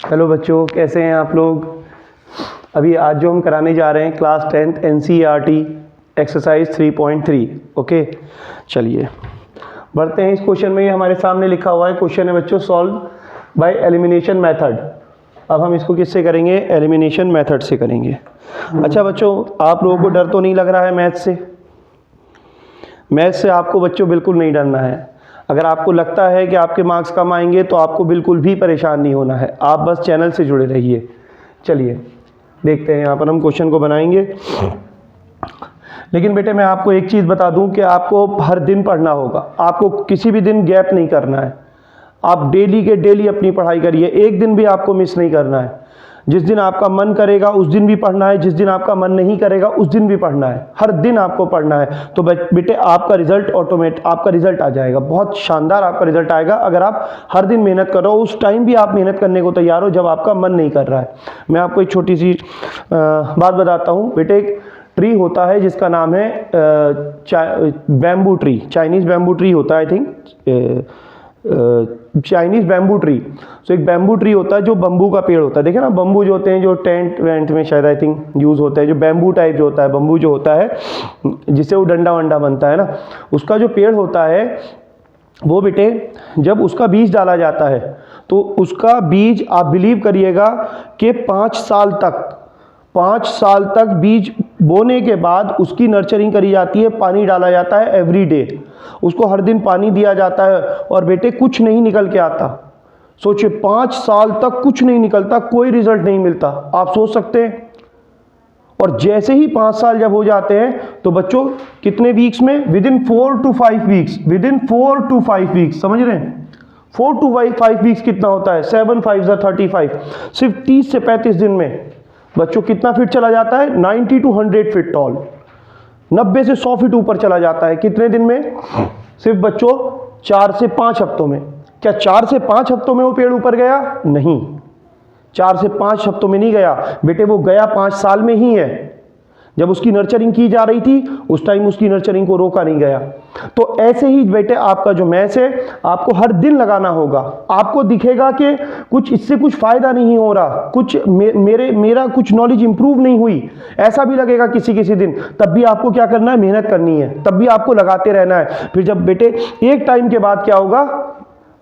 Hello बच्चों, कैसे हैं आप लोग। अभी आज जो हम कराने जा रहे हैं class 10th NCERT exercise 3.3। Okay, चलिए बढ़ते हैं इस क्वेश्चन में। ये हमारे सामने लिखा हुआ है क्वेश्चन है बच्चों, सॉल्व बाय एलिमिनेशन मेथड। अब हम इसको किससे करेंगे? एलिमिनेशन मेथड से करेंगे। अच्छा बच्चों, आप लोगों को डर तो नहीं लग रहा है मैथ से? मैथ से आपको बच्चों बिल्कुल नहीं डरना है। अगर आपको लगता है कि आपके मार्क्स कम आएंगे तो आपको बिल्कुल भी परेशान नहीं होना है, आप बस चैनल से जुड़े रहिए। चलिए देखते हैं, यहाँ पर हम क्वेश्चन को बनाएंगे। लेकिन बेटे मैं आपको एक चीज़ बता दूं कि आपको हर दिन पढ़ना होगा, आपको किसी भी दिन गैप नहीं करना है। आप डेली के डेली अपनी पढ़ाई करिए, एक दिन भी आपको मिस नहीं करना है। जिस दिन आपका मन करेगा उस दिन भी पढ़ना है, जिस दिन आपका मन नहीं करेगा उस दिन भी पढ़ना है। हर दिन आपको पढ़ना है। तो बेटे आपका रिजल्ट आपका रिजल्ट आ जाएगा, बहुत शानदार आपका रिजल्ट आएगा अगर आप हर दिन मेहनत करो। उस टाइम भी आप मेहनत करने को तैयार हो जब आपका मन नहीं कर रहा है। मैं आपको एक छोटी सी बात बताता हूँ बेटे। एक ट्री होता है जिसका नाम है bamboo tree, Chinese bamboo tree होता है, I think Chinese bamboo tree. तो एक बैम्बू ट्री होता है जो बम्बू का पेड़ होता है। देखिए ना, बम्बू जो होते हैं जो टेंट वेंट में शायद आई थिंक यूज़ होता है, जो बैम्बू टाइप जो होता है, बम्बू जो होता है जिससे वो डंडा वंडा बनता है ना, उसका जो पेड़ होता है वो बेटे जब उसका बीज डाला जाता है तो उसका बीज आप बिलीव करिएगा कि 5 साल तक बीज बोने के बाद उसकी नर्चरिंग करी जाती है, पानी डाला जाता है एवरी डे, उसको हर दिन पानी दिया जाता है और बेटे कुछ नहीं निकल के आता। सोचिए 5 साल तक कुछ नहीं निकलता, कोई रिजल्ट नहीं मिलता। आप सोच सकते हैं। और जैसे ही 5 साल जब हो जाते हैं तो बच्चों कितने वीक्स में? Within 4 to 5 weeks, within 4 to 5 weeks, समझ रहे हैं? 4 to 5 वीक्स कितना होता है? 7 5 35, सिर्फ 30 से 35 दिन में बच्चों कितना फीट चला जाता है? 90 to 100 फीट टॉल, 90 से 100 फीट ऊपर चला जाता है। कितने दिन में? सिर्फ बच्चों 4 से 5 हफ्तों में। क्या 4 से 5 हफ्तों में वो पेड़ ऊपर गया? नहीं, 4 से 5 हफ्तों में नहीं गया बेटे, वो गया 5 साल में ही है। जब उसकी नर्चरिंग की जा रही थी उस टाइम उसकी नर्चरिंग को रोका नहीं गया। तो ऐसे ही बेटे आपका जो मैथ्स है आपको हर दिन लगाना होगा। आपको दिखेगा कि कुछ इससे कुछ फायदा नहीं हो रहा, कुछ मेरा कुछ नॉलेज इंप्रूव नहीं हुई, ऐसा भी लगेगा किसी किसी दिन, तब भी आपको क्या करना है? मेहनत करनी है, तब भी आपको लगाते रहना है। फिर जब बेटे एक टाइम के बाद क्या होगा,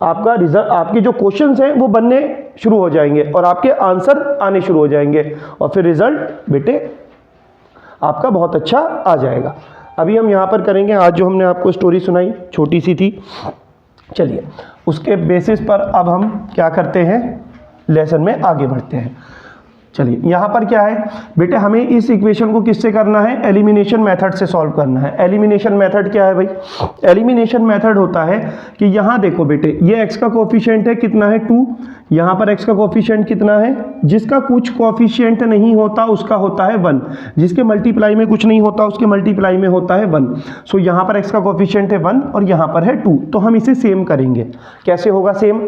आपका रिजल्ट, आपके जो क्वेश्चंस हैं वो बनने शुरू हो जाएंगे और आपके आंसर आने शुरू हो जाएंगे और फिर रिजल्ट बेटे आपका बहुत अच्छा आ जाएगा। अभी हम यहाँ पर करेंगे, आज जो हमने आपको स्टोरी सुनाई छोटी सी थी, चलिए उसके बेसिस पर अब हम क्या करते हैं, लेसन में आगे बढ़ते हैं। चलिए यहाँ पर क्या है बेटे, हमें इस इक्वेशन को किससे करना है? एलिमिनेशन मेथड से सॉल्व करना है। एलिमिनेशन मेथड क्या है भाई? एलिमिनेशन मेथड होता है कि यहाँ देखो बेटे, ये x का कोफिशिएंट है कितना है? 2। यहाँ पर x का कोफिशिएंट कितना है? जिसका कुछ कोफिशिएंट नहीं होता उसका होता है 1, जिसके मल्टीप्लाई में कुछ नहीं होता उसके मल्टीप्लाई में होता है 1। सो यहाँ पर x का कोफिशिएंट है 1 और यहाँ पर है 2, तो हम इसे सेम करेंगे। कैसे होगा सेम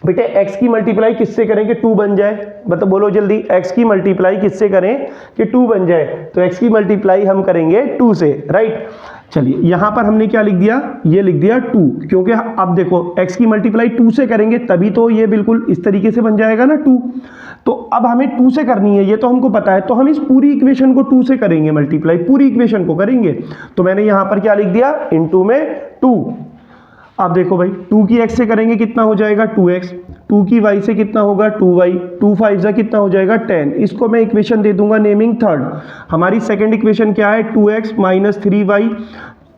बेटे? x की मल्टीप्लाई किससे करें कि 2 बन जाए? मतलब बोलो जल्दी, x की मल्टीप्लाई किससे करें कि 2 बन जाए? तो x की मल्टीप्लाई हम करेंगे 2 से, राइट। चलिए यहाँ पर हमने क्या लिख दिया? ये लिख दिया 2, क्योंकि अब देखो x की मल्टीप्लाई 2 से करेंगे तभी तो ये बिल्कुल इस तरीके से बन जाएगा ना 2। तो अब हमें 2 से करनी है, ये तो हमको पता है, तो हम इस पूरी इक्वेशन को 2 से करेंगे मल्टीप्लाई, पूरी इक्वेशन को करेंगे। तो मैंने यहाँ पर क्या लिख दिया? इनटू में 2। अब देखो भाई, 2 की x से करेंगे कितना हो जाएगा? 2x। 2 की y से कितना होगा? 2y। 2 5 जा कितना हो जाएगा? 10। इसको मैं इक्वेशन दे दूंगा नेमिंग थर्ड। हमारी सेकंड इक्वेशन क्या है? 2x minus 3y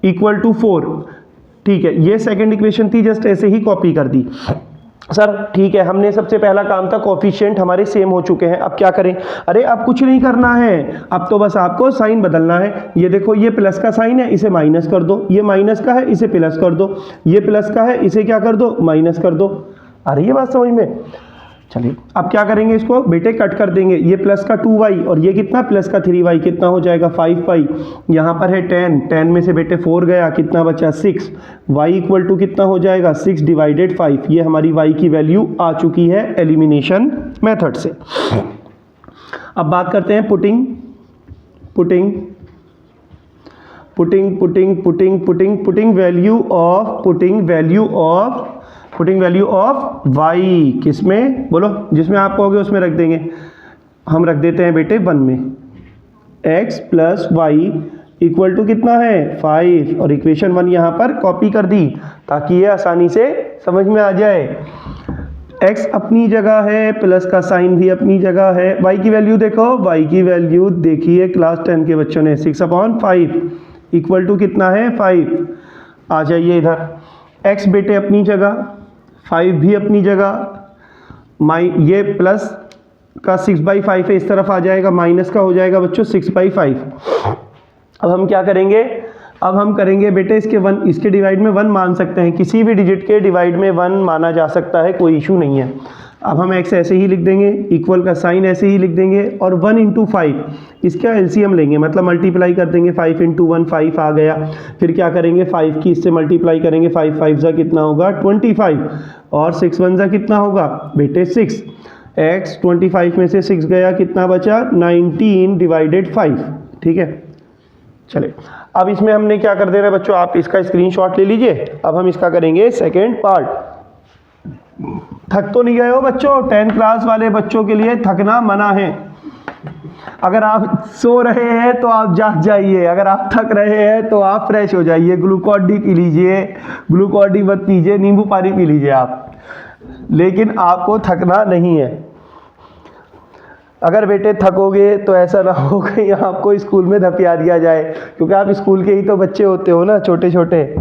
equal to 4। ठीक है, ये सेकंड इक्वेशन थी, जस्ट ऐसे ही कॉपी कर दी। सर ठीक है, हमने सबसे पहला काम था, कोफिशिएंट हमारे सेम हो चुके हैं, अब क्या करें? अरे अब कुछ नहीं करना है, अब तो बस आपको साइन बदलना है। ये देखो, ये प्लस का साइन है, इसे माइनस कर दो, ये माइनस का है इसे प्लस कर दो, ये प्लस का है इसे क्या कर दो? माइनस कर दो। अरे ये बात समझ में? चलिए अब क्या करेंगे, इसको बेटे कट कर देंगे। ये प्लस का 2y और ये कितना? प्लस का 3y, कितना हो जाएगा? 5y। यहाँ पर है 10, 10 में से बेटे 4 गया, कितना बचा? 6। y इक्वल टू कितना हो जाएगा? 6 डिवाइडेड 5। ये हमारी y की वैल्यू आ चुकी है एलिमिनेशन मेथड से। अब बात करते हैं putting value of putting value of y किस में बोलो, जिसमें आप कहोगे उसमें रख देंगे। हम रख देते हैं बेटे 1 में। x plus y equal to कितना है 5, और इक्वेशन 1 यहाँ पर कॉपी कर दी ताकि ये आसानी से समझ में आ जाए। x अपनी जगह है, प्लस का साइन भी अपनी जगह है। y की वैल्यू देखो, y की वैल्यू देखिए क्लास 10 के बच्चों ने 6/5 इक्वल टू कितना है 5। आ जाइए इधर, x बेटे अपनी जगह, 5 भी अपनी जगह, ये प्लस का 6/5 है, इस तरफ आ जाएगा, माइनस का हो जाएगा बच्चों 6/5। अब हम क्या करेंगे, अब हम करेंगे बेटे इसके डिवाइड में 1 मान सकते हैं, किसी भी डिजिट के डिवाइड में 1 माना जा सकता है, कोई इशू नहीं है। अब हम x ऐसे ही लिख देंगे, इक्वल का साइन ऐसे ही लिख देंगे, और 1 × 5 इसका एलसीएम लेंगे, मतलब मल्टीप्लाई कर देंगे। 5 × 1 5 आ गया। फिर क्या करेंगे, 5 की इससे मल्टीप्लाई करेंगे, 5 5 जा कितना होगा 25, और 6 1 जा कितना होगा बेटे 6। x 25 में से 6 गया, कितना बचा 19/5। ठीक है, चले अब इसमें हमने क्या कर देना बच्चों, आप इसका स्क्रीनशॉट ले लीजिए। अब हम इसका करेंगे सेकेंड पार्ट। थक तो नहीं गए हो बच्चों? 10 क्लास वाले बच्चों के लिए थकना मना है। अगर आप सो रहे हैं तो आप जाग जाइए, अगर आप थक रहे हैं तो आप फ्रेश हो जाइए, ग्लूकोन डी पी लीजिए, ग्लूकोन डी मत पीजिए, नींबू पानी पी लीजिए आप, लेकिन आपको थकना नहीं है। अगर बेटे थकोगे तो ऐसा ना हो कहीं आपको स्कूल में धपिया दिया जाए, क्योंकि आप स्कूल के ही तो बच्चे होते हो ना, छोटे छोटे,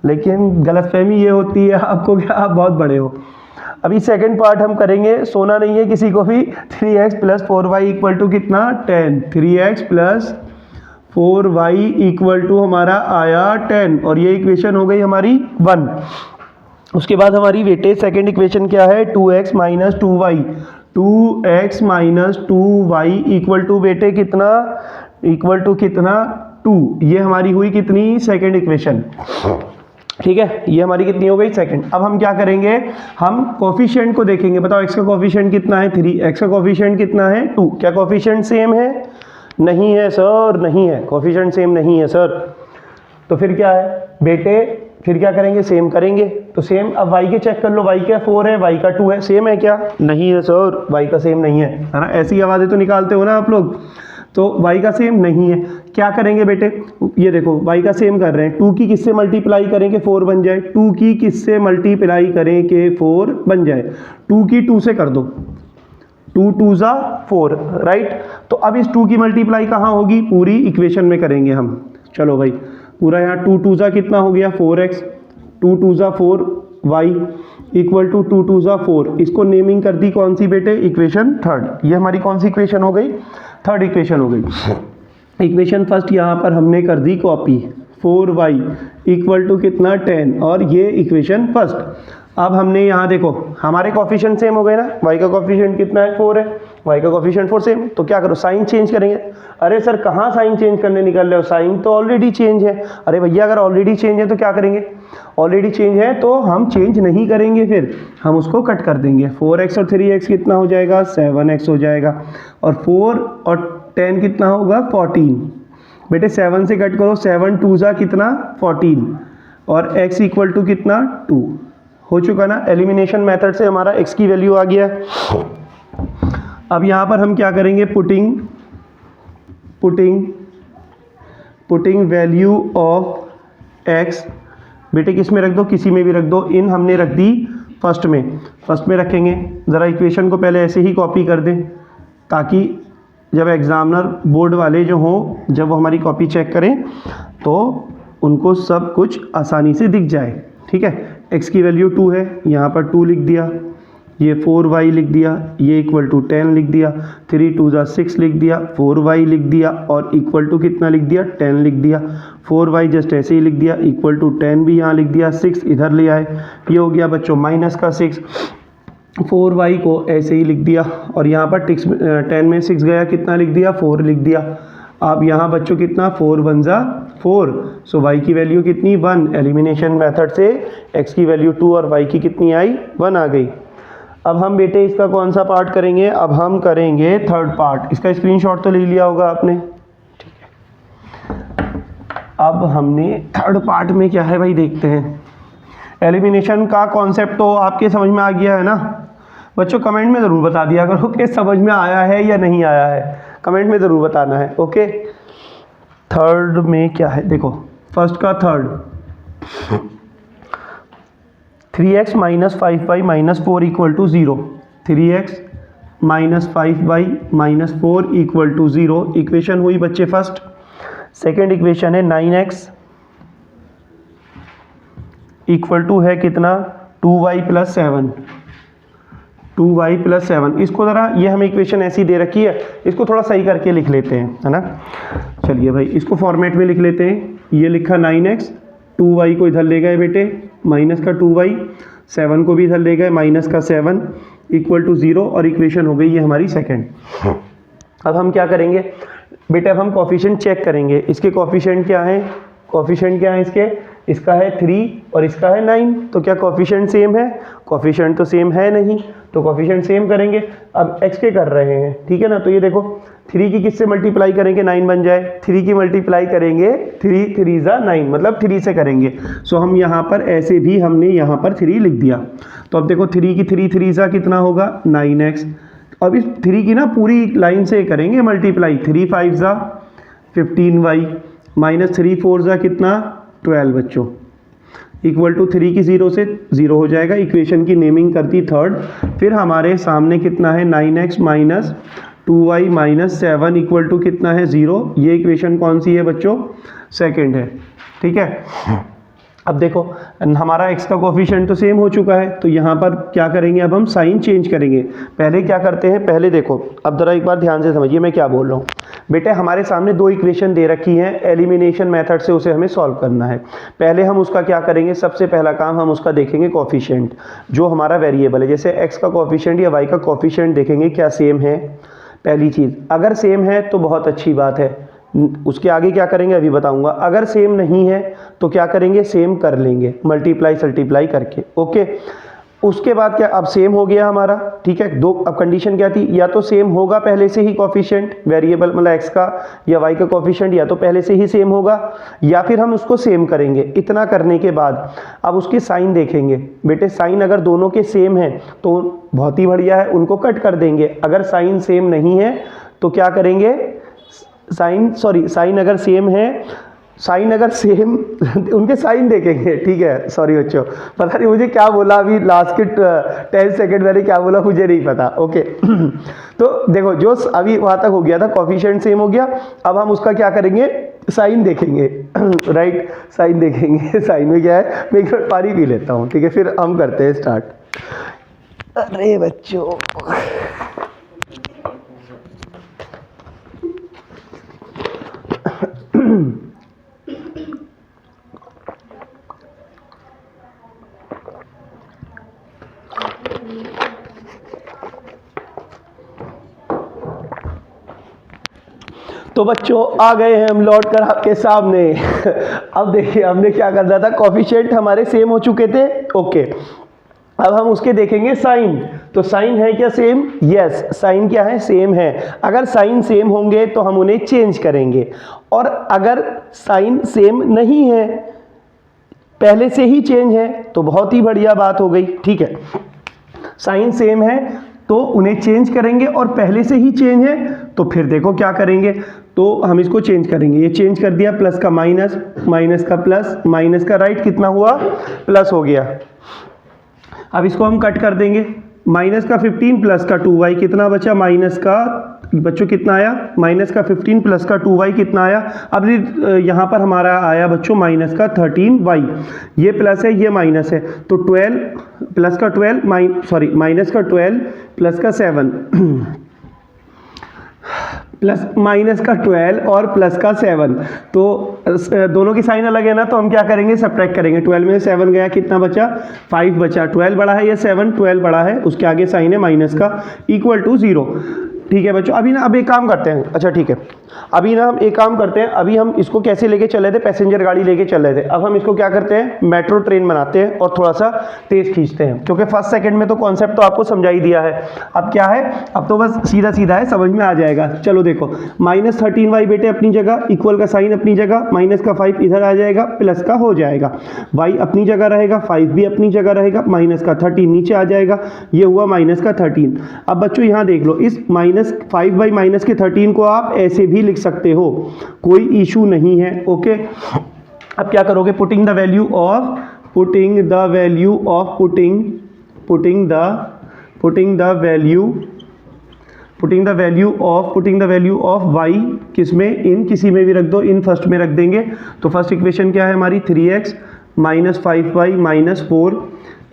लेकिन गलतफहमी ये होती है आपको कि आप बहुत बड़े हो। अभी सेकंड पार्ट हम करेंगे, सोना नहीं है किसी को भी। 3x + 4y इक्वल टू कितना 10, 3x + 4y इक्वल टू हमारा आया 10, और ये इक्वेशन हो गई हमारी 1। उसके बाद हमारी बेटे सेकंड इक्वेशन क्या है, 2x - 2y, 2x - 2y equal to बेटे कितना, इक्वल टू कितना 2। ये हमारी हुई कितनी सेकंड इक्वेशन। ठीक है, ये हमारी कितनी हो गई सेकंड। अब हम क्या करेंगे, हम कोफिशिएंट को देखेंगे। बताओ x का कोफिशिएंट कितना है 3, x का कोफिशिएंट कितना है 2। क्या कोफिशिएंट सेम है? नहीं है सर, नहीं है, कोफिशिएंट सेम नहीं है सर। तो फिर क्या है बेटे, फिर क्या करेंगे, सेम करेंगे। तो सेम, अब y के चेक कर लो, y का 4 है, y का 2 है, सेम है क्या? नहीं है सर, y का सेम नहीं है ना। ऐसी आवाज़ें तो निकालते हो ना आप लोग, तो y का सेम नहीं है। क्या करेंगे बेटे, ये देखो y का सेम कर रहे हैं, 2 की किससे मल्टीप्लाई करेंगे 4 बन जाए, 2 की किससे मल्टीप्लाई करें कि 4 बन जाए, 2 की 2 से कर दो, 2 2 ज़ा 4, राइट। तो अब इस 2 की मल्टीप्लाई कहाँ होगी, पूरी इक्वेशन में करेंगे हम। चलो भाई, पूरा यहाँ 2 2 ज़ा कितना हो गया 4x, 2 2 ज़ा 4 y इक्वल टू 2 2 ज़ा 4। इसको नेमिंग कर दी कौन सी बेटे, इक्वेशन थर्ड। ये हमारी कौन सी इक्वेशन हो गई, थर्ड इक्वेशन हो गई। इक्वेशन फर्स्ट यहाँ पर हमने कर दी कॉपी, 4y इक्वल टू कितना 10, और ये इक्वेशन फर्स्ट। अब हमने यहाँ देखो हमारे कोफिशिएंट सेम हो गए ना, y का कोफिशिएंट कितना है 4 है, y का कोफिशिएंट 4 सेम। तो क्या करो, साइन चेंज करेंगे। अरे सर कहाँ साइन चेंज करने निकल रहे हो, साइन तो ऑलरेडी चेंज है। अरे भैया अगर ऑलरेडी चेंज है तो क्या करेंगे, ऑलरेडी चेंज है तो हम चेंज नहीं करेंगे, फिर हम उसको कट कर देंगे। 4x और 3x कितना हो जाएगा 7x हो जाएगा, और 4 और 10 कितना होगा 14। बेटे 7 से कट करो, 7 2 ज़ा कितना 14, और x इक्वल टू कितना 2 हो चुका ना। एलिमिनेशन मेथड से हमारा x की वैल्यू आ गया। अब यहाँ पर हम क्या करेंगे, पुटिंग वैल्यू ऑफ x बेटे किस में रख दो, किसी में भी रख दो। इन हमने रख दी फर्स्ट में रखेंगे। ज़रा इक्वेशन को पहले ऐसे ही कॉपी कर दें, ताकि जब एग्जामिनर बोर्ड वाले जो हों, जब वो हमारी कॉपी चेक करें तो उनको सब कुछ आसानी से दिख जाए। ठीक है, x की वैल्यू 2 है, यहाँ पर 2 लिख दिया, ये 4y लिख दिया, ये इक्वल टू 10 लिख दिया, 3 2 ज़ा 6 लिख दिया, 4y लिख दिया, और इक्वल टू कितना लिख दिया 10 लिख दिया। 4y जस्ट ऐसे ही लिख दिया, इक्वल टू 10 भी यहाँ लिख दिया, 6 इधर ले आए, ये हो गया बच्चों माइनस का 6। 4y को ऐसे ही लिख दिया, और यहाँ पर 10 में 6 गया, कितना लिख दिया 4 लिख दिया। अब यहाँ बच्चों कितना 4 1 ज़ा 4, सो y की वैल्यू कितनी 1। एलिमिनेशन मेथड से x की वैल्यू 2 और y की कितनी आई 1 आ गई। अब हम बेटे इसका कौन सा पार्ट करेंगे, अब हम करेंगे थर्ड पार्ट। इसका स्क्रीनशॉट तो ले लिया होगा आपने, ठीक है। अब हमने थर्ड पार्ट में क्या है भाई देखते हैं। एलिमिनेशन का कॉन्सेप्ट तो आपके समझ में आ गया है ना बच्चों? कमेंट में ज़रूर बता दिया करो कि समझ में आया है या नहीं आया है, कमेंट में ज़रूर बताना है। ओके, थर्ड में क्या है देखो, फर्स्ट का third 3x minus 5y minus 4 equal to 0, 3x minus 5y minus 4 equal to 0 equation हुई बच्चे फर्स्ट। सेकेंड इक्वेशन है 9x इक्वल टू है कितना 2y प्लस 7, 2y प्लस 7। इसको ज़रा, ये हमें इक्वेशन ऐसी दे रखी है, इसको थोड़ा सही करके लिख लेते हैं, है ना। चलिए भाई इसको फॉर्मेट में लिख लेते हैं। ये लिखा 9x, 2y को इधर ले गए बेटे माइनस का 2y, 7 को भी इधर ले गए माइनस का 7 इक्वल टू 0, और इक्वेशन हो गई ये हमारी सेकेंड। अब हम क्या करेंगे बेटे, अब हम कोफिशिएंट चेक करेंगे। इसके कोफिशिएंट क्या है, कोफिशिएंट क्या है इसका है 3 और इसका है 9, तो क्या कोफिशिएंट सेम है? कोफिशिएंट तो सेम है नहीं, तो कोफिशिएंट सेम करेंगे। अब x के कर रहे हैं, ठीक है ना। तो ये देखो 3 की किससे मल्टीप्लाई करेंगे 9 बन जाए, 3 की मल्टीप्लाई करेंगे 3 3 ज़ा 9, मतलब 3 से करेंगे। सो हम यहाँ पर ऐसे भी हमने यहाँ पर 3 लिख दिया। तो अब देखो 3 की 3 3 ज़ा कितना होगा 9x। अब इस 3 की ना पूरी लाइन से करेंगे मल्टीप्लाई, 3 5 ज़ा 15y माइनस 3 4 ज़ा कितना 12 बच्चों, इक्वल टू 3 की 0 से 0 हो जाएगा। इक्वेशन की नेमिंग कर दी थर्ड। फिर हमारे सामने कितना है 9x minus 2y minus 7 equal to कितना है 0। ये इक्वेशन कौन सी है बच्चों? सेकंड है, ठीक है। अब देखो हमारा x का कोफिशिएंट तो सेम हो चुका है, तो यहाँ पर क्या करेंगे, अब हम साइन चेंज करेंगे। पहले क्या करते हैं, पहले देखो अब ज़रा एक बार ध्यान से समझिए मैं क्या बोल रहा हूँ बेटे। हमारे सामने दो इक्वेशन दे रखी हैं, एलिमिनेशन मेथड से उसे हमें सॉल्व करना है। पहले हम उसका क्या करेंगे, सबसे पहला काम हम उसका देखेंगे कोफिशिएंट, जो हमारा वेरिएबल है। जैसे x का कोफिशिएंट या y का कोफिशिएंट देखेंगे क्या सेम है। पहली चीज़, अगर सेम है तो बहुत अच्छी बात है, उसके आगे क्या करेंगे अभी बताऊंगा। अगर सेम नहीं है तो क्या करेंगे, सेम कर लेंगे मल्टीप्लाई सल्टीप्लाई करके। ओके, उसके बाद क्या, अब सेम हो गया हमारा, ठीक है। दो, अब कंडीशन क्या थी, या तो सेम होगा पहले से ही कोफिशिएंट वेरिएबल मतलब x का या y का कोफिशिएंट, या तो पहले से ही सेम होगा या फिर हम उसको सेम करेंगे। इतना करने के बाद अब उसके साइन देखेंगे बेटे। साइन अगर दोनों के सेम है तो बहुत ही बढ़िया है, उनको कट कर देंगे। अगर साइन सेम नहीं है तो क्या करेंगे, साइन अगर सेम है, साइन अगर सेम उनके साइन देखेंगे, ठीक है। सॉरी बच्चों, पता नहीं मुझे क्या बोला अभी लास्ट के 10 सेकेंड मैंने क्या बोला मुझे नहीं पता। ओके तो देखो जो अभी वहाँ तक हो गया था, कोफिशिएंट सेम हो गया। अब हम उसका क्या करेंगे, साइन देखेंगे राइट, साइन देखेंगे। साइन में क्या है, मैं एक पानी पी लेता हूँ, ठीक है, फिर हम करते हैं स्टार्ट। अरे बच्चों तो बच्चों आ गए हैं हम लौट कर आपके सामने। अब देखिए हमने क्या करना था, कोफिशिएंट हमारे सेम हो चुके थे। ओके, अब हम उसके देखेंगे साइन। तो साइन है क्या सेम? यस, साइन क्या है, सेम है। अगर साइन सेम होंगे तो हम उन्हें चेंज करेंगे, और अगर साइन सेम नहीं है, पहले से ही चेंज है, तो बहुत ही बढ़िया बात हो गई, ठीक है। साइन सेम है तो उन्हें चेंज करेंगे, और पहले से ही चेंज है तो फिर देखो क्या करेंगे, तो हम इसको चेंज करेंगे। ये चेंज कर दिया, प्लस का माइनस, माइनस का प्लस, माइनस का राइट कितना हुआ, प्लस हो गया। अब इसको हम कट कर देंगे, माइनस का 15 प्लस का 2y कितना बचा, माइनस का बच्चों कितना आया, माइनस का 15 प्लस का 2y कितना आया। अब यहाँ पर हमारा आया बच्चों माइनस का 13y, ये प्लस है ये माइनस है, तो 12 प्लस का 12 माइनस का 12 प्लस का 7 प्लस माइनस का 12 और प्लस का 7, तो दोनों की साइन अलग है ना, तो हम क्या करेंगे, सब्ट्रैक्ट करेंगे। 12 में 7 गया, कितना बचा, 5 बचा। 12 बड़ा है या 7, 12 बड़ा है, उसके आगे साइन है माइनस का, इक्वल टू 0। ठीक है बच्चों, अभी ना अब एक काम करते हैं, अच्छा ठीक है, अभी ना हम एक काम करते हैं, अभी हम इसको कैसे लेके चल रहे थे, पैसेंजर गाड़ी लेके चल रहे थे, अब हम इसको क्या करते हैं, मेट्रो ट्रेन बनाते हैं और थोड़ा सा तेज खींचते हैं, क्योंकि फर्स्ट सेकंड में तो कॉन्सेप्ट तो आपको समझा ही दिया है। अब क्या है, अब तो बस सीधा सीधा है, समझ में आ जाएगा। चलो देखो, -13y बेटे अपनी जगह, इक्वल का साइन अपनी जगह, माइनस का 5 इधर आ जाएगा, प्लस का हो जाएगा, y अपनी जगह रहेगा, 5 भी अपनी जगह रहेगा, माइनस का 13 नीचे आ जाएगा, ये हुआ माइनस का 13। अब बच्चों यहाँ देख लो, इस -5 बाई माइनस के 13 को आप ऐसे भी लिख सकते हो, कोई इशू नहीं है। ओके, अब क्या करोगे, putting the value of y किसमें, इन किसी में भी रख दो, इन फर्स्ट में रख देंगे। तो फर्स्ट इक्वेशन क्या है हमारी, 3x minus 5y minus 4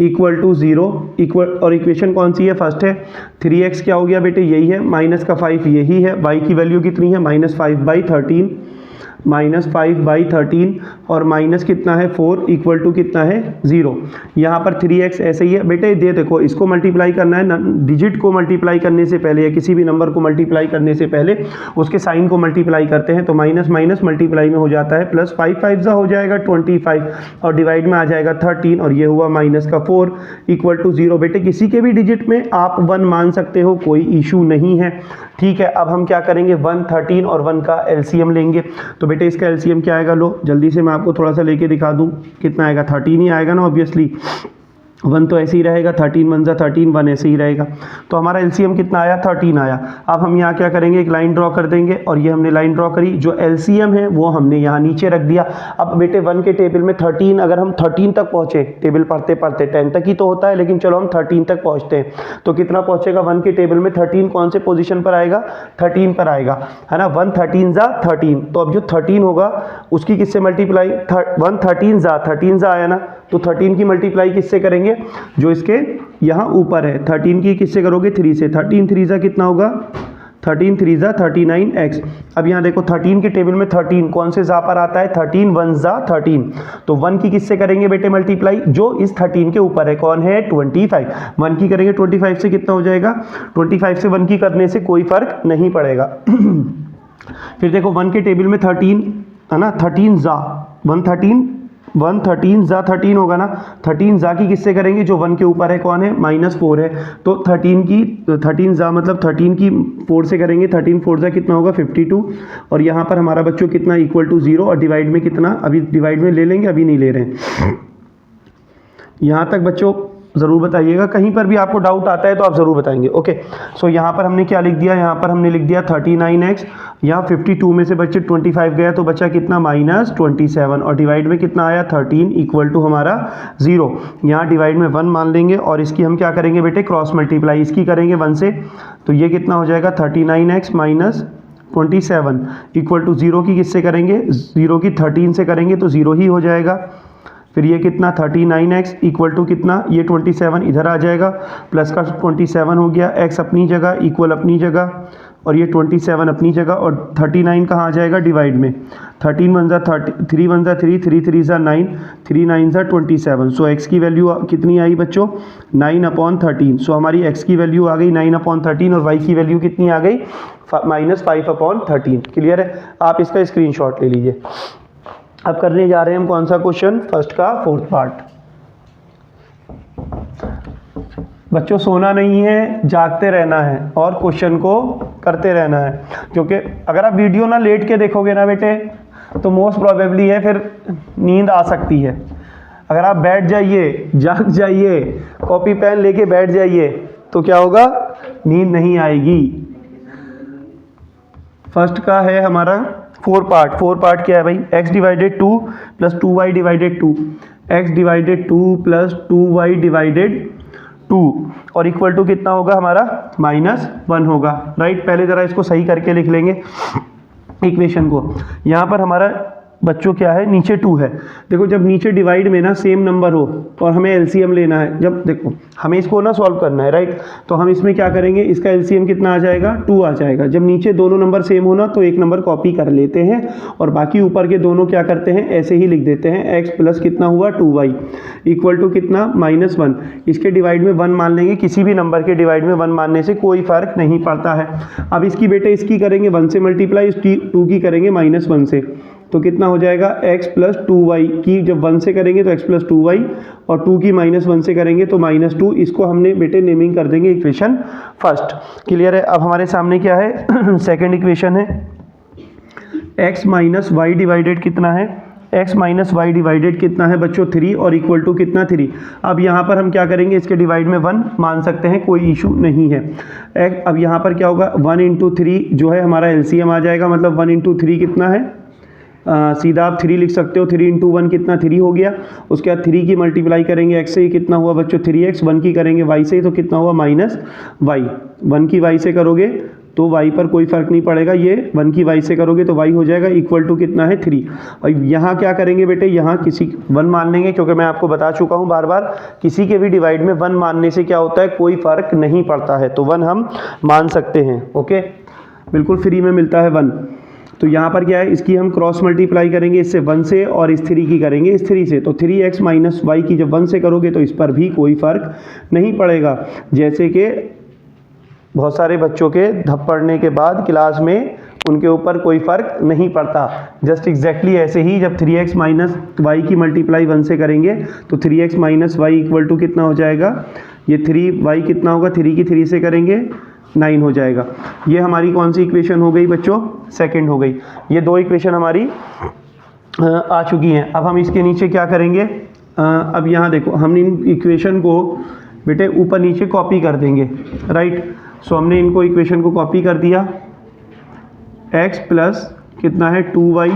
equal to 0, equal, और इक्वेशन कौन सी है, फर्स्ट है। 3x क्या हो गया बेटे, यही है, माइनस का 5 यही है, y की वैल्यू कितनी है, -5/13, -5/13 और माइनस कितना है 4 इक्वल टू कितना है 0। यहाँ पर 3x ऐसे ही है बेटे, दे देखो इसको मल्टीप्लाई करना है, डिजिट को मल्टीप्लाई करने से पहले या किसी भी नंबर को मल्टीप्लाई करने से पहले उसके साइन को मल्टीप्लाई करते हैं, तो माइनस माइनस मल्टीप्लाई में हो जाता है प्लस, 5 5 ज़ा हो जाएगा 25 और डिवाइड में आ जाएगा 13 और ये हुआ माइनस का 4 इक्वल टू 0। बेटे किसी के भी डिजिट में आप 1 मान सकते हो, कोई इशू नहीं है, ठीक है। अब हम क्या करेंगे, 1, 13 और 1 का एलसीएम लेंगे। तो बेटे इसका एलसीएम क्या आएगा, लो जल्दी से मैं आपको थोड़ा सा लेके दिखा दूं, कितना आएगा, 13 ही आएगा ना ऑब्वियसली, 1 तो ऐसे ही रहेगा, 13 1 ज़ा 13, 1 ऐसे ही रहेगा, तो हमारा एलसीएम कितना आया, 13 आया। अब हम यहाँ क्या करेंगे, एक लाइन ड्रॉ कर देंगे और ये हमने लाइन ड्रॉ करी, जो एलसीएम है वो हमने यहाँ नीचे रख दिया। अब बेटे 1 के टेबल में 13, अगर हम 13 तक पहुँचे, टेबल पढ़ते पढ़ते 10 तक ही तो होता है, लेकिन चलो हम 13 तक पहुँचते हैं, तो कितना पहुँचेगा, 1 के टेबल में 13 कौन से पोजीशन पर आएगा, 13 पर आएगा, है ना, 1 13 ज़ा 13। तो अब जो 13 होगा उसकी किससे मल्टीप्लाई, 1 13 ज़ा आया ना, तो 13 की मल्टीप्लाई किससे करेंगे, जो इसके यहाँ ऊपर है, 13 की किससे करोगे, 3 से, 13 3 ज़ा कितना होगा, 13 3 ज़ा 39x। अब यहाँ देखो 13 के टेबल में 13 कौन से ज़ा पर आता है, 13 1 ज़ा 13, तो 1 की किससे करेंगे बेटे मल्टीप्लाई, जो इस 13 के ऊपर है, कौन है, 25, 1 की करेंगे 25 से कितना हो जाएगा, 25 से 1 की करने से कोई फर्क नहीं पड़ेगा। फिर देखो 1 के टेबल में 13 है ना, 13 ज़ा 1 13 ज़ा 13 होगा ना, 13 ज़ा की किससे करेंगे, जो 1 के ऊपर है, कौन है, -4 है, तो 13 ज़ा मतलब 13 की 4 से करेंगे, 13 4 ज़ा कितना होगा 52, और यहाँ पर हमारा बच्चों कितना इक्वल टू 0, और डिवाइड में कितना, अभी डिवाइड में ले लेंगे, अभी नहीं ले रहे हैं। यहाँ तक बच्चों ज़रूर बताइएगा, कहीं पर भी आपको डाउट आता है तो आप ज़रूर बताएंगे। ओके, सो यहाँ पर हमने क्या लिख दिया, यहाँ पर हमने लिख दिया 39x, यहाँ 52 में से बच्चे 25 गया तो बचा कितना, -27, और डिवाइड में कितना आया 13 इक्वल टू हमारा 0। यहाँ डिवाइड में 1 मान लेंगे और इसकी हम क्या करेंगे बेटे, क्रॉस मल्टीप्लाई इसकी करेंगे 1 से, तो ये कितना हो जाएगा 39x माइनस 27 इक्वल टू 0 की किससे करेंगे, 0 की 13 से करेंगे तो 0 ही हो जाएगा। फिर ये कितना 39x इक्वल टू कितना, ये 27 इधर आ जाएगा, प्लस का 27 हो गया, x अपनी जगह, इक्वल अपनी जगह, और ये 27 अपनी जगह, और 39 कहाँ आ जाएगा, डिवाइड में, 13 1 ज़ा 3 1 ज़ा 3, 3 3 ज़ा 9, 3 9 ज़ा 27। सो x की वैल्यू कितनी आई बच्चों, 9/13। सो हमारी x की वैल्यू आ गई 9/13 और y की वैल्यू कितनी आ गई, -5/13। क्लियर है, आप इसका स्क्रीनशॉट ले लीजिए। अब करने जा रहे हैं हम कौन सा क्वेश्चन, फर्स्ट का 4th पार्ट। बच्चों सोना नहीं है, जागते रहना है और क्वेश्चन को करते रहना है, क्योंकि अगर आप वीडियो ना लेट के देखोगे ना बेटे, तो मोस्ट प्रोबेबली है फिर नींद आ सकती है। अगर आप बैठ जाइए, जाग जाइए, कॉपी पेन लेके बैठ जाइए, तो क्या होगा, नींद नहीं आएगी। फर्स्ट का है हमारा 4 पार्ट क्या है भाई, x divided 2 plus 2y divided 2, x divided 2 plus 2y divided 2, और इक्वल टू कितना होगा हमारा, -1 होगा, राइट। पहले ज़रा इसको सही करके लिख लेंगे इक्वेशन को। यहाँ पर हमारा बच्चों क्या है, नीचे 2 है। देखो जब नीचे डिवाइड में ना सेम नंबर हो और हमें एलसीएम लेना है, जब देखो हमें इसको ना सॉल्व करना है राइट, तो हम इसमें क्या करेंगे, इसका एलसीएम कितना आ जाएगा, 2 आ जाएगा। जब नीचे दोनों नंबर सेम हो ना तो एक नंबर कॉपी कर लेते हैं और बाकी ऊपर के दोनों क्या करते हैं, ऐसे ही लिख देते हैं। x प्लस कितना हुआ 2y इक्वल टू कितना -1। इसके डिवाइड में 1 मान लेंगे, किसी भी नंबर के डिवाइड में 1 मानने से कोई फर्क नहीं पड़ता है। अब इसकी बेटे इसकी करेंगे 1 से मल्टीप्लाई, 2 की करेंगे -1 से, तो कितना हो जाएगा x प्लस 2y की जब 1 से करेंगे तो x प्लस 2y और 2 की -1 से करेंगे तो -2। इसको हमने बेटे नेमिंग कर देंगे इक्वेशन फर्स्ट। क्लियर है। अब हमारे सामने क्या है, सेकंड इक्वेशन है x माइनस वाई डिवाइडेड कितना है, x माइनस वाई डिवाइडेड कितना है बच्चों 3 और इक्वल टू कितना 3। अब यहाँ पर हम क्या करेंगे, इसके डिवाइड में 1 मान सकते हैं, कोई इशू नहीं है। अब यहाँ पर क्या होगा, 1 इंटू 3 जो है हमारा एलसीएम आ जाएगा, मतलब 1 इंटू 3 कितना है, सीधा आप 3 लिख सकते हो। 3 इंटू 1 कितना 3 हो गया। उसके बाद 3 की मल्टीप्लाई करेंगे x से, ही कितना हुआ बच्चों 3x, 1 की करेंगे y से तो कितना हुआ -y। 1 की y से करोगे तो y पर कोई फर्क नहीं पड़ेगा, ये 1 की y से करोगे तो y हो जाएगा इक्वल टू कितना है 3। और यहाँ क्या करेंगे बेटे, यहाँ किसी 1 मान लेंगे, क्योंकि मैं आपको बता चुका हूँ बार बार, किसी के भी डिवाइड में 1 मानने से क्या होता है, कोई फर्क नहीं पड़ता है, तो 1 हम मान सकते हैं। ओके, बिल्कुल फ्री में मिलता है 1। तो यहाँ पर क्या है, इसकी हम क्रॉस मल्टीप्लाई करेंगे इससे 1 से और इस 3 की करेंगे इस 3 से, तो 3x माइनस वाई की जब 1 से करोगे तो इस पर भी कोई फर्क नहीं पड़ेगा। जैसे कि बहुत सारे बच्चों के धप्पड़ने के बाद क्लास में उनके ऊपर कोई फर्क नहीं पड़ता, जस्ट एग्जैक्टली ऐसे ही जब 3x माइनस वाई की मल्टीप्लाई 1 से करेंगे तो 3x minus y equal to कितना हो जाएगा, ये 3y कितना होगा, 3 की 3 से करेंगे 9 हो जाएगा। ये हमारी कौन सी इक्वेशन हो गई बच्चों, सेकंड हो गई। ये 2 इक्वेशन हमारी आ चुकी हैं। अब हम इसके नीचे क्या करेंगे, अब यहाँ देखो हम इन इक्वेशन को बेटे ऊपर नीचे कॉपी कर देंगे राइट। सो हमने इनको इक्वेशन को कॉपी कर दिया, x प्लस कितना है 2y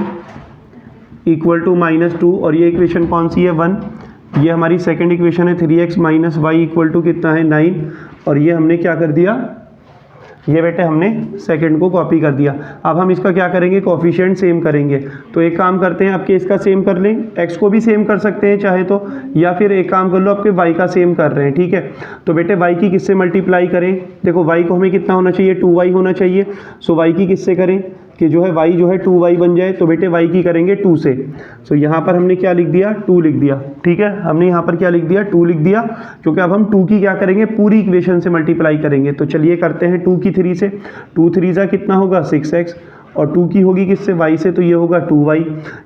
इक्वल टू -2 और ये इक्वेशन कौन सी है 1। ये हमारी सेकंड इक्वेशन है 3x minus y equal to कितना है 9 और ये हमने क्या कर दिया, ये बेटे हमने सेकंड को कॉपी कर दिया। अब हम इसका क्या करेंगे, कोफिशिएंट सेम करेंगे। तो एक काम करते हैं, आपके इसका सेम कर लें, x को भी सेम कर सकते हैं चाहे तो, या फिर एक काम कर लो आपके y का सेम कर रहे हैं, ठीक है। तो बेटे y की किससे मल्टीप्लाई करें, देखो y को हमें कितना होना चाहिए 2y होना चाहिए। सो y की किससे करें कि जो है y जो है 2y बन जाए, तो बेटे y की करेंगे 2 से। सो यहाँ पर हमने क्या लिख दिया 2 लिख दिया, ठीक है। हमने यहाँ पर क्या लिख दिया 2 लिख दिया, क्योंकि अब हम 2 की क्या करेंगे पूरी इक्वेशन से मल्टीप्लाई करेंगे। तो चलिए करते हैं 2 की 3 से, 2 3 जा कितना होगा 6x और 2 की होगी किससे y से, तो ये होगा 2y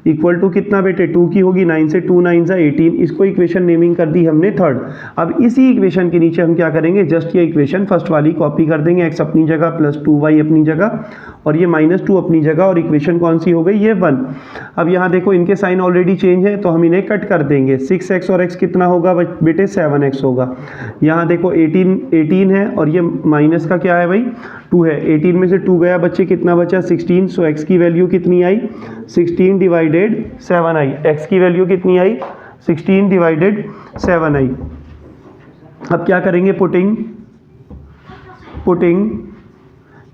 इक्वल टू कितना बेटे 2 की होगी 9 से, 2 9 जा 18। इसको इक्वेशन नेमिंग कर दी हमने थर्ड। अब इसी इक्वेशन के नीचे हम क्या करेंगे, जस्ट ये इक्वेशन फर्स्ट वाली कॉपी कर देंगे, x अपनी जगह प्लस 2y अपनी जगह और ये -2 अपनी जगह, और इक्वेशन कौन सी हो गई ये 1। अब यहाँ देखो इनके साइन ऑलरेडी चेंज है तो हम इन्हें कट कर देंगे, 6x और x कितना होगा बेटे 7x होगा। यहाँ देखो 18 है और ये माइनस का क्या है भाई 2 है, 18 में से 2 गया बच्चे कितना बचा 16। सो x की वैल्यू कितनी आई 16 डिवाइडेड 7 आई, x की वैल्यू कितनी आई 16 डिवाइडेड 7 आई। अब क्या करेंगे पुटिंग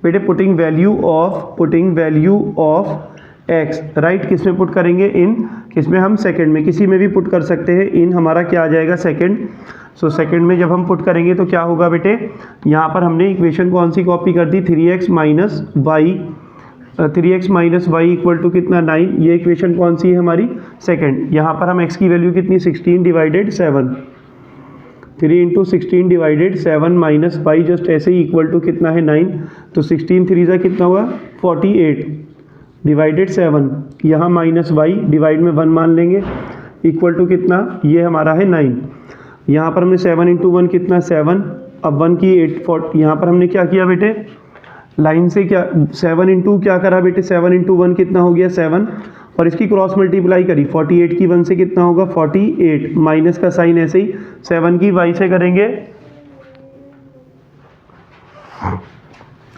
बेटे putting value of x right, किस में पुट करेंगे इन, किसमें हम सेकंड में, किसी में भी पुट कर सकते हैं, इन हमारा क्या आ जाएगा सेकंड। सो सेकंड में जब हम पुट करेंगे तो क्या होगा बेटे, यहाँ पर हमने इक्वेशन कौन सी कॉपी कर दी 3x minus y equal to कितना 9। ये इक्वेशन कौन सी है हमारी सेकंड। यहाँ पर हम x की वैल्यू कितनी 16 divided 7, 3 into 16 divided 7 minus y just ऐसे ही इक्वल टू कितना है 9। तो 16 3 जा कितना हुआ 48 डिवाइडेड 7, यहाँ माइनस वाई डिवाइड में 1 मान लेंगे इक्वल टू कितना, ये हमारा है 9। यहाँ पर हमने 7 इंटू 1 कितना 7, अब 1 की 8 यहाँ पर हमने क्या किया बेटे लाइन से क्या 7 इंटू क्या करा बेटे 7 इंटू 1 कितना हो गया 7 और इसकी क्रॉस मल्टीप्लाई करी 48 की 1 से कितना होगा 48, माइनस का साइन ऐसे ही 7 की y से करेंगे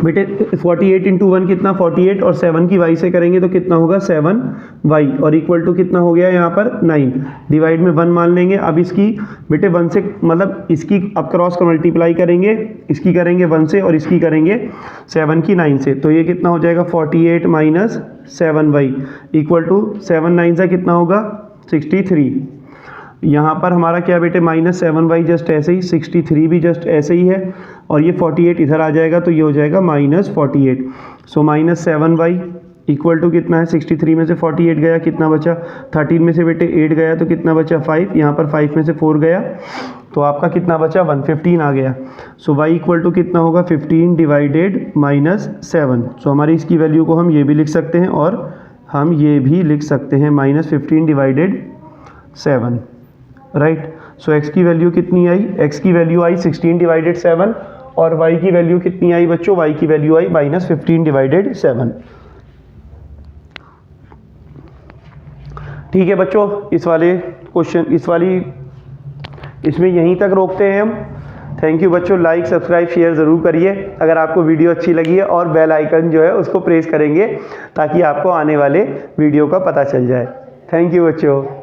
बेटे 48 इंटू 1 कितना 48 और 7 की y से करेंगे तो कितना होगा 7y और इक्वल टू कितना हो गया यहाँ पर 9 डिवाइड में 1 मान लेंगे। अब इसकी बेटे 1 से मतलब इसकी अब क्रॉस का मल्टीप्लाई करेंगे, इसकी करेंगे 1 से और इसकी करेंगे 7 की 9 से, तो ये कितना हो जाएगा 48 माइनस 7y इक्वल टू 7 9 से कितना होगा 63। यहाँ पर हमारा क्या बेटे माइनस 7y जस्ट ऐसे ही, 63 भी जस्ट ऐसे ही है और ये 48 इधर आ जाएगा तो ये हो जाएगा minus 48। So minus 7y equal to कितना है 63 में से 48 गया कितना बचा 13 में से बेटे 8 गया तो कितना बचा 5, यहाँ पर 5 में से 4 गया तो आपका कितना बचा 115 आ गया। सो y इक्वल टू कितना होगा 15 डिवाइडेड माइनस 7। सो हमारी इसकी वैल्यू को हम ये भी लिख सकते हैं और हम ये भी लिख सकते हैं माइनस 15 डिवाइडेड 7, राइट। सो x की वैल्यू कितनी आई, x की वैल्यू आई 16 डिवाइडेड 7 और y की वैल्यू कितनी आई बच्चों, y की वैल्यू आई माइनस 15 डिवाइडेड 7। ठीक है बच्चों, इस वाले क्वेश्चन इसमें यहीं तक रोकते हैं हम। थैंक यू बच्चों, लाइक सब्सक्राइब शेयर ज़रूर करिए अगर आपको वीडियो अच्छी लगी है और बेल आइकन जो है उसको प्रेस करेंगे ताकि आपको आने वाले वीडियो का पता चल जाए। थैंक यू बच्चों।